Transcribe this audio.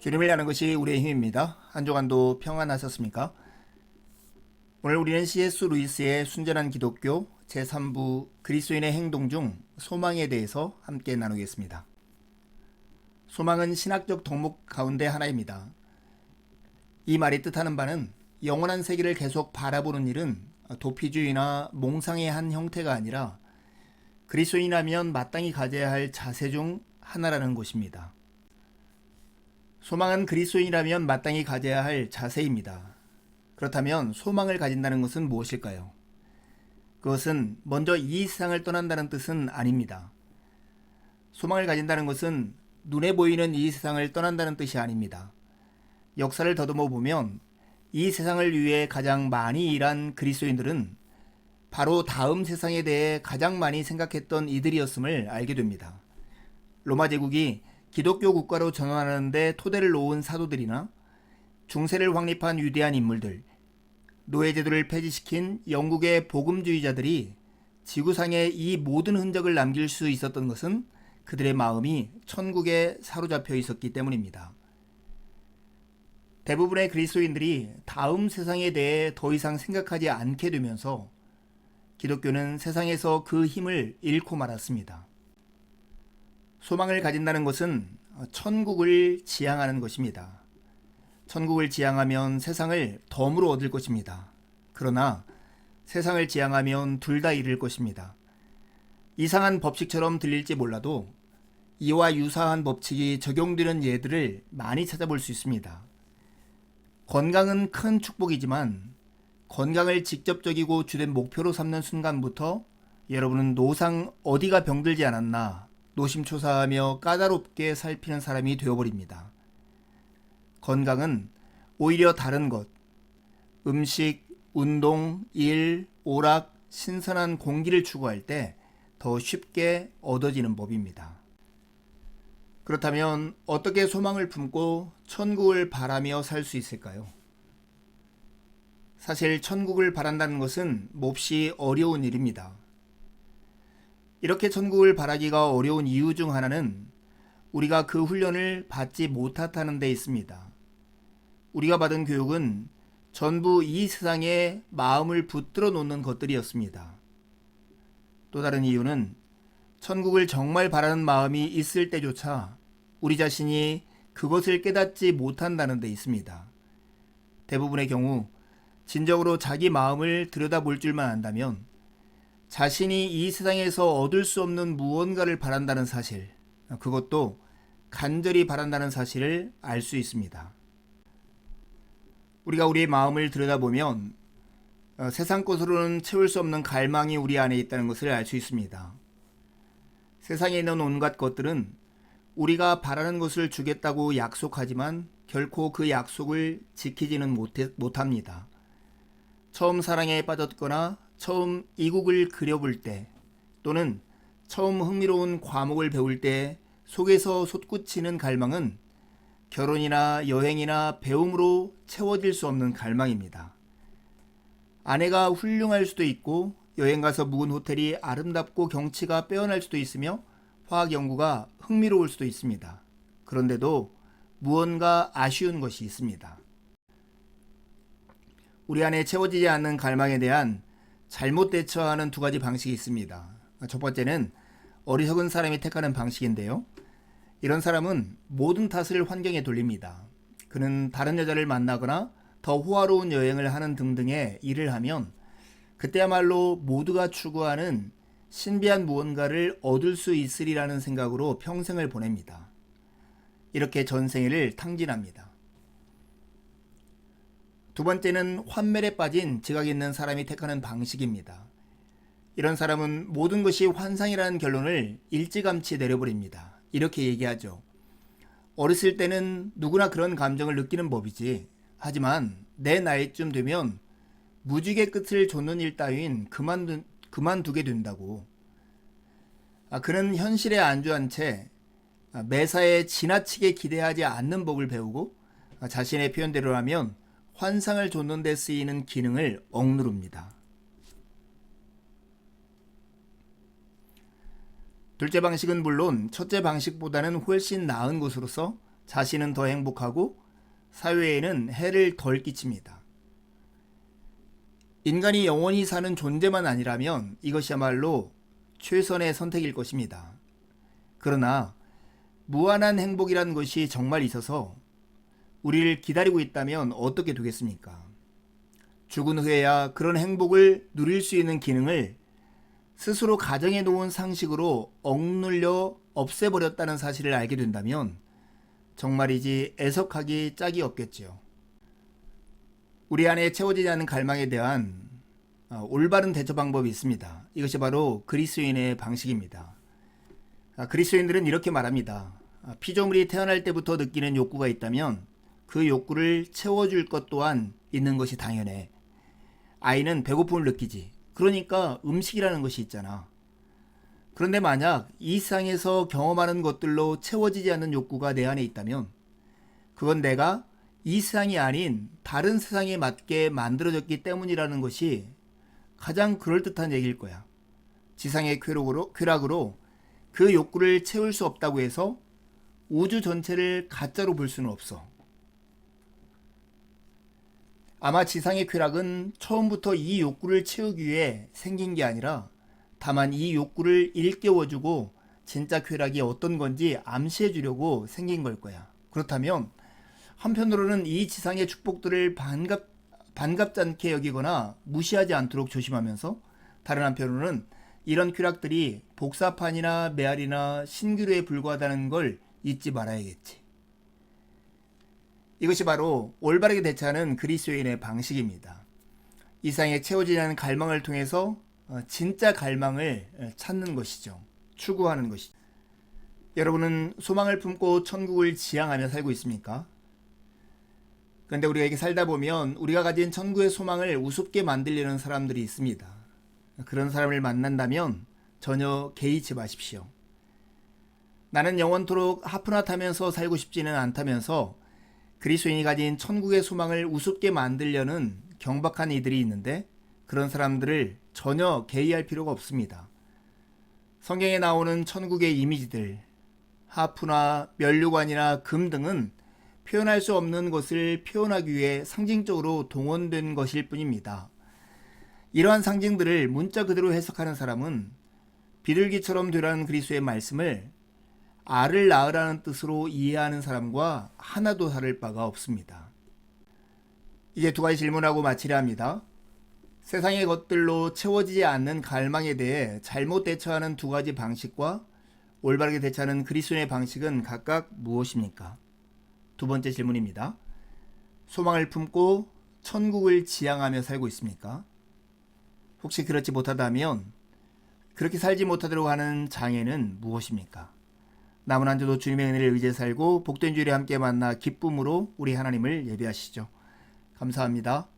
주님을 아는 것이 우리의 힘입니다. 한 주간도 평안하셨습니까? 오늘 우리는 C.S. 루이스의 순전한 기독교 제3부 그리스도인의 행동 중 소망에 대해서 함께 나누겠습니다. 소망은 신학적 덕목 가운데 하나입니다. 이 말이 뜻하는 바는 영원한 세계를 계속 바라보는 일은 도피주의나 몽상의 한 형태가 아니라 그리스도인이라면 마땅히 가져야 할 자세 중 하나라는 것입니다. 소망은 그리스도인이라면 마땅히 가져야 할 자세입니다. 그렇다면 소망을 가진다는 것은 무엇일까요? 그것은 먼저 이 세상을 떠난다는 뜻은 아닙니다. 소망을 가진다는 것은 눈에 보이는 이 세상을 떠난다는 뜻이 아닙니다. 역사를 더듬어 보면 이 세상을 위해 가장 많이 일한 그리스도인들은 바로 다음 세상에 대해 가장 많이 생각했던 이들이었음을 알게 됩니다. 로마 제국이 기독교 국가로 전환하는 데 토대를 놓은 사도들이나 중세를 확립한 위대한 인물들, 노예제도를 폐지시킨 영국의 복음주의자들이 지구상에 이 모든 흔적을 남길 수 있었던 것은 그들의 마음이 천국에 사로잡혀 있었기 때문입니다. 대부분의 그리스도인들이 다음 세상에 대해 더 이상 생각하지 않게 되면서 기독교는 세상에서 그 힘을 잃고 말았습니다. 소망을 가진다는 것은 천국을 지향하는 것입니다. 천국을 지향하면 세상을 덤으로 얻을 것입니다. 그러나 세상을 지향하면 둘 다 잃을 것입니다. 이상한 법칙처럼 들릴지 몰라도 이와 유사한 법칙이 적용되는 예들을 많이 찾아볼 수 있습니다. 건강은 큰 축복이지만 건강을 직접적이고 주된 목표로 삼는 순간부터 여러분은 노상 어디가 병들지 않았나 노심초사하며 까다롭게 살피는 사람이 되어버립니다. 건강은 오히려 다른 것, 음식, 운동, 일, 오락, 신선한 공기를 추구할 때 더 쉽게 얻어지는 법입니다. 그렇다면 어떻게 소망을 품고 천국을 바라며 살 수 있을까요? 사실 천국을 바란다는 것은 몹시 어려운 일입니다. 이렇게 천국을 바라기가 어려운 이유 중 하나는 우리가 그 훈련을 받지 못했다는 데 있습니다. 우리가 받은 교육은 전부 이 세상에 마음을 붙들어 놓는 것들이었습니다. 또 다른 이유는 천국을 정말 바라는 마음이 있을 때조차 우리 자신이 그것을 깨닫지 못한다는 데 있습니다. 대부분의 경우 진정으로 자기 마음을 들여다볼 줄만 안다면 자신이 이 세상에서 얻을 수 없는 무언가를 바란다는 사실, 그것도 간절히 바란다는 사실을 알 수 있습니다. 우리가 우리의 마음을 들여다보면 세상 것으로는 채울 수 없는 갈망이 우리 안에 있다는 것을 알 수 있습니다. 세상에 있는 온갖 것들은 우리가 바라는 것을 주겠다고 약속하지만 결코 그 약속을 지키지는 못합니다. 처음 사랑에 빠졌거나 처음 이국을 그려볼 때 또는 처음 흥미로운 과목을 배울 때 속에서 솟구치는 갈망은 결혼이나 여행이나 배움으로 채워질 수 없는 갈망입니다. 아내가 훌륭할 수도 있고 여행 가서 묵은 호텔이 아름답고 경치가 빼어날 수도 있으며 화학 연구가 흥미로울 수도 있습니다. 그런데도 무언가 아쉬운 것이 있습니다. 우리 안에 채워지지 않는 갈망에 대한 잘못 대처하는 두 가지 방식이 있습니다. 첫 번째는 어리석은 사람이 택하는 방식인데요. 이런 사람은 모든 탓을 환경에 돌립니다. 그는 다른 여자를 만나거나 더 호화로운 여행을 하는 등등의 일을 하면 그때야말로 모두가 추구하는 신비한 무언가를 얻을 수 있으리라는 생각으로 평생을 보냅니다. 이렇게 전생애를 탕진합니다. 두 번째는 환멸에 빠진 지각 있는 사람이 택하는 방식입니다. 이런 사람은 모든 것이 환상이라는 결론을 일찌감치 내려버립니다. 이렇게 얘기하죠. 어렸을 때는 누구나 그런 감정을 느끼는 법이지. 하지만 내 나이쯤 되면 무지개 끝을 좇는 일 따윈 그만두게 된다고. 그는 현실에 안주한 채 매사에 지나치게 기대하지 않는 법을 배우고 자신의 표현대로라면 환상을 좇는 데 쓰이는 기능을 억누릅니다. 둘째 방식은 물론 첫째 방식보다는 훨씬 나은 것으로서 자신은 더 행복하고 사회에는 해를 덜 끼칩니다. 인간이 영원히 사는 존재만 아니라면 이것이야말로 최선의 선택일 것입니다. 그러나 무한한 행복이라는 것이 정말 있어서 우리를 기다리고 있다면 어떻게 되겠습니까? 죽은 후에야 그런 행복을 누릴 수 있는 기능을 스스로 가정해 놓은 상식으로 억눌려 없애버렸다는 사실을 알게 된다면 정말이지 애석하기 짝이 없겠지요. 우리 안에 채워지지 않는 갈망에 대한 올바른 대처 방법이 있습니다. 이것이 바로 그리스도인의 방식입니다. 그리스도인들은 이렇게 말합니다. 피조물이 태어날 때부터 느끼는 욕구가 있다면 그 욕구를 채워줄 것 또한 있는 것이 당연해. 아이는 배고픔을 느끼지. 그러니까 음식이라는 것이 있잖아. 그런데 만약 이 세상에서 경험하는 것들로 채워지지 않는 욕구가 내 안에 있다면 그건 내가 이 세상이 아닌 다른 세상에 맞게 만들어졌기 때문이라는 것이 가장 그럴듯한 얘기일 거야. 지상의 쾌락으로 그 욕구를 채울 수 없다고 해서 우주 전체를 가짜로 볼 수는 없어. 아마 지상의 쾌락은 처음부터 이 욕구를 채우기 위해 생긴 게 아니라 다만 이 욕구를 일깨워주고 진짜 쾌락이 어떤 건지 암시해 주려고 생긴 걸 거야. 그렇다면 한편으로는 이 지상의 축복들을 반갑지 않게 여기거나 무시하지 않도록 조심하면서 다른 한편으로는 이런 쾌락들이 복사판이나 메아리나 신기루에 불과하다는 걸 잊지 말아야겠지. 이것이 바로 올바르게 대처하는 그리스도인의 방식입니다. 이 세상에 채워지지 않는 갈망을 통해서 진짜 갈망을 찾는 것이죠. 추구하는 것이죠. 여러분은 소망을 품고 천국을 지향하며 살고 있습니까? 그런데 우리가 이렇게 살다 보면 우리가 가진 천국의 소망을 우습게 만들려는 사람들이 있습니다. 그런 사람을 만난다면 전혀 개의치 마십시오. 나는 영원토록 하프나 타면서 살고 싶지는 않다면서 그리스도인이 가진 천국의 소망을 우습게 만들려는 경박한 이들이 있는데 그런 사람들을 전혀 개의할 필요가 없습니다. 성경에 나오는 천국의 이미지들, 하프나 면류관이나 금 등은 표현할 수 없는 것을 표현하기 위해 상징적으로 동원된 것일 뿐입니다. 이러한 상징들을 문자 그대로 해석하는 사람은 비둘기처럼 되라는 그리스도의 말씀을 알을 낳으라는 뜻으로 이해하는 사람과 하나도 다를 바가 없습니다. 이제 두 가지 질문하고 마치려 합니다. 세상의 것들로 채워지지 않는 갈망에 대해 잘못 대처하는 두 가지 방식과 올바르게 대처하는 그리스도의 방식은 각각 무엇입니까? 두 번째 질문입니다. 소망을 품고 천국을 지향하며 살고 있습니까? 혹시 그렇지 못하다면 그렇게 살지 못하도록 하는 장애는 무엇입니까? 남은 한 주도 주님의 은혜를 의지해 살고 복된 주일에 함께 만나 기쁨으로 우리 하나님을 예배하시죠. 감사합니다.